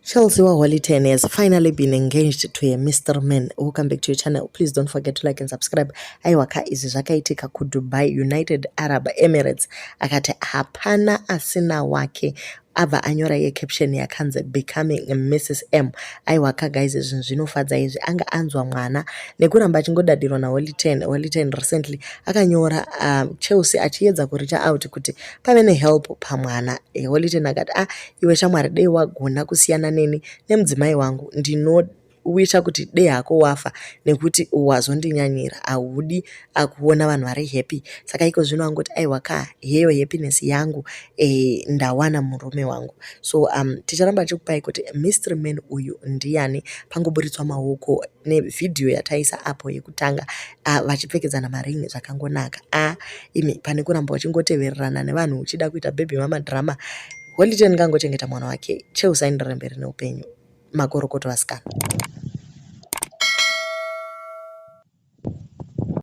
Chelsea waHolyten has finally been engaged to a Mr. Man. Welcome back to your channel. Please don't forget to like and subscribe. Aiwaka izvi zvakaitika kuDubai, United Arab Emirates. Akati hapana asina wake. Abva anyora ye caption yakanzi becoming Mrs. M. Aiwaka guys, izvi zvinofadza izvi. Anga anzwa mwana nekuramba achingodadirwa naHolyten recently akanyora Chelsea achiedza kuricha out kuti pave nehelp pamwana. Holyten akati iwe shamwari dei wagona kusiyana neni nemudzimai wangu ndinowisha kuti dei hako wafa nekuti wazondinyanyira haudi akuona vanhu vari happy. Saka iko zvino angoti aiwaka heyo happiness yangu ndawana murume wangu. So ticharamba chikupai kuti mystery man uyu ndiani pangoburitswa maoko nevidhiyo yataisa apo yekutanga vachipfekedzana maringi zvakangonaka. Imi pane kuramba uchingotevererana nevanhu uchida kuita baby mama drama. Holyten ngangochengeta mwana wake. Chelsea aenderere mberi neupenyu. Magorokoto vasikana.